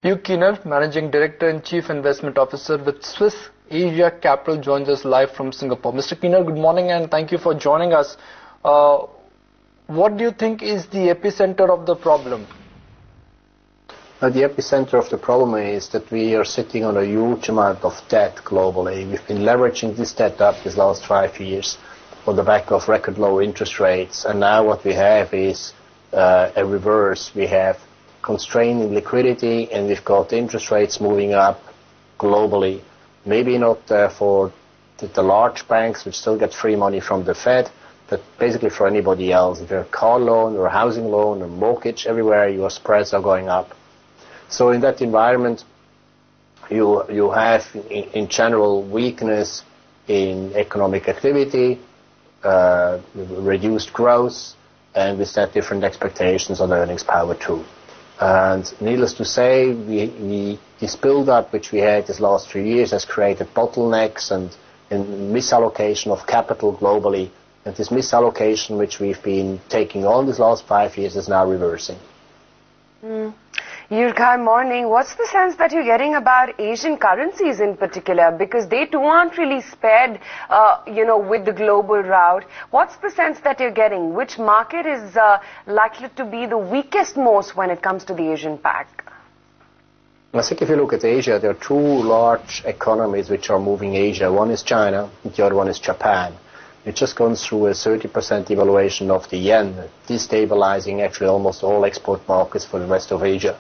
Kiener, Managing Director and Chief Investment Officer with Swiss Asia Capital, joins us live from Singapore. Mr. Kiener, good morning and thank you for joining us. What do you think is the epicenter of the problem? The epicenter of the problem is that we are sitting on a huge amount of debt globally. We've been leveraging this debt up these last 5 years on the back of record low interest rates, and now what we have is a reverse. We have constraining liquidity, and we've got interest rates moving up globally. Maybe not for the large banks, which still get free money from the Fed, but basically for anybody else. If you're a car loan or a housing loan or mortgage, everywhere your spreads are going up. So in that environment, you have in general weakness in economic activity, reduced growth, and with that different expectations on earnings power too. And needless to say, this build-up which we had these last few years has created bottlenecks and misallocation of capital globally. And this misallocation which we've been taking on these last 5 years is now reversing. Juerg, morning. What's the sense that you're getting about Asian currencies in particular? Because they too aren't really spared, with the global rout. What's the sense that you're getting? Which market is likely to be the weakest most when it comes to the Asian pack? I think if you look at Asia, there are two large economies which are moving Asia. One is China, and the other one is Japan. It's just gone through a 30% devaluation of the yen, destabilizing actually almost all export markets for the rest of Asia.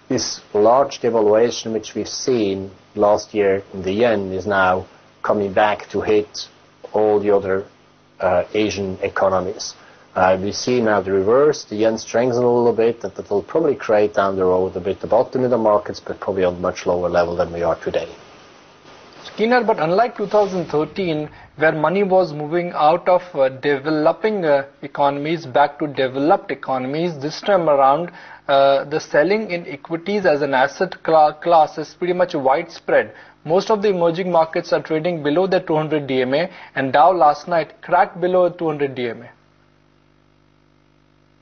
This large devaluation which we've seen last year in the yen is now coming back to hit all the other Asian economies. We see now the reverse, the yen strengthens a little bit, that will probably create down the road a bit the bottom in the markets, but probably on a much lower level than we are today. Kiener, but unlike 2013, where money was moving out of developing economies back to developed economies, this time around, the selling in equities as an asset class is pretty much widespread. Most of the emerging markets are trading below the 200 DMA, and Dow last night cracked below 200 DMA.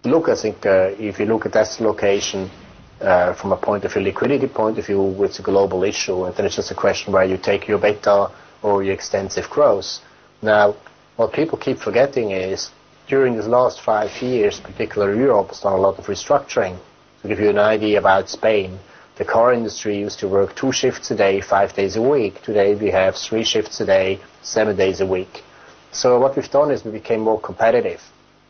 Look, I think if you look at asset location from a point of view, liquidity point of view, it's a global issue, and then it's just a question where you take your beta or your extensive growth. Now, what people keep forgetting is, during these last 5 years, particularly Europe has done a lot of restructuring. To give you an idea about Spain, the car industry used to work 2 shifts a day, 5 days a week. Today we have 3 shifts a day, 7 days a week. So what we've done is we became more competitive.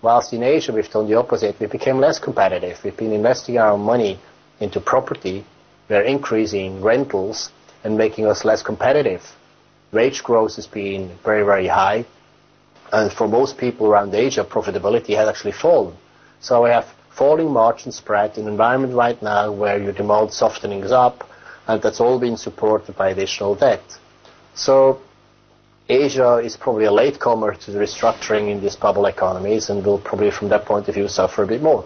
Whilst in Asia we've done the opposite, we became less competitive. We've been investing our money into property, we're increasing rentals and making us less competitive. Wage growth has been very, very high, and for most people around Asia, profitability has actually fallen. So we have falling margin spread in an environment right now where your demand softening is up, and that's all been supported by additional debt. So Asia is probably a latecomer to the restructuring in these bubble economies, and will probably from that point of view suffer a bit more.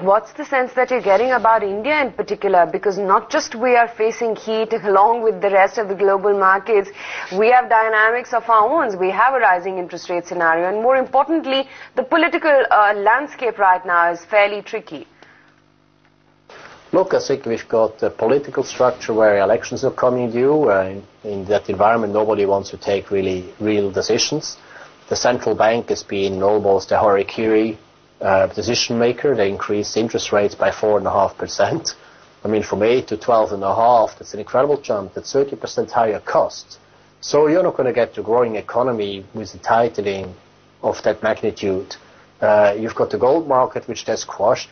What's the sense that you're getting about India in particular? Because not just we are facing heat along with the rest of the global markets, we have dynamics of our own. We have a rising interest rate scenario, and more importantly, the political landscape right now is fairly tricky. Look, I think we've got a political structure where elections are coming due. In that environment, nobody wants to take real decisions. The central bank has been almost a harikiri decision maker. They increased interest rates by 4.5%. I mean, from 8 to 12.5, that's an incredible jump. That's 30% higher cost. So you're not going to get a growing economy with the tightening of that magnitude. You've got the gold market, which has squashed.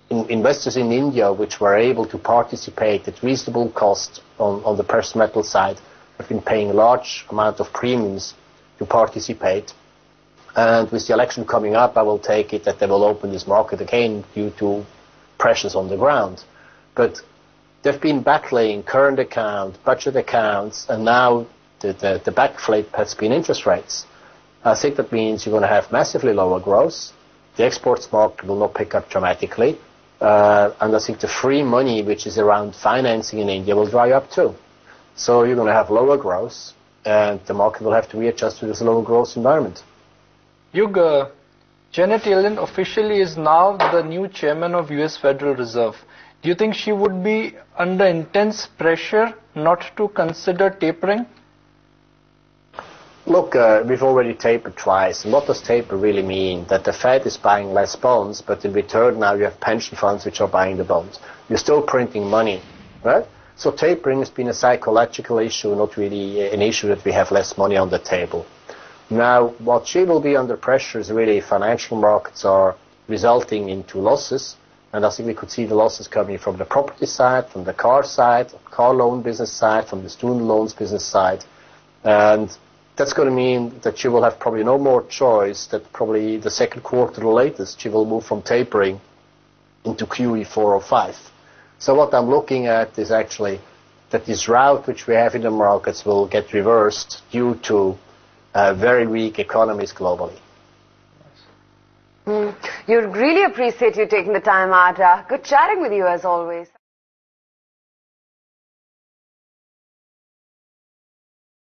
Investors in India, which were able to participate at reasonable cost on the precious metal side, have been paying a large amount of premiums to participate. And with the election coming up, I will take it that they will open this market again due to pressures on the ground. But they've been battling current account, budget accounts, and now the backflip has been interest rates. I think that means you're going to have massively lower growth. The exports market will not pick up dramatically. And I think the free money, which is around financing in India, will dry up too. So you're going to have lower growth, and the market will have to readjust to this lower growth environment. Juerg, Janet Yellen officially is now the new chairman of US Federal Reserve. Do you think she would be under intense pressure not to consider tapering? Look, we've already tapered twice. And what does taper really mean? That the Fed is buying less bonds, but in return now you have pension funds which are buying the bonds. You're still printing money, right? So tapering has been a psychological issue, not really an issue that we have less money on the table. Now, what she will be under pressure is really financial markets are resulting into losses. And I think we could see the losses coming from the property side, from the car side, car loan business side, from the student loans business side. And that's going to mean that she will have probably no more choice, that probably the second quarter or latest she will move from tapering into QE 4 or 5. So what I'm looking at is actually that this route which we have in the markets will get reversed due to very weak economies globally. You really appreciate you taking the time out. Good chatting with you as always.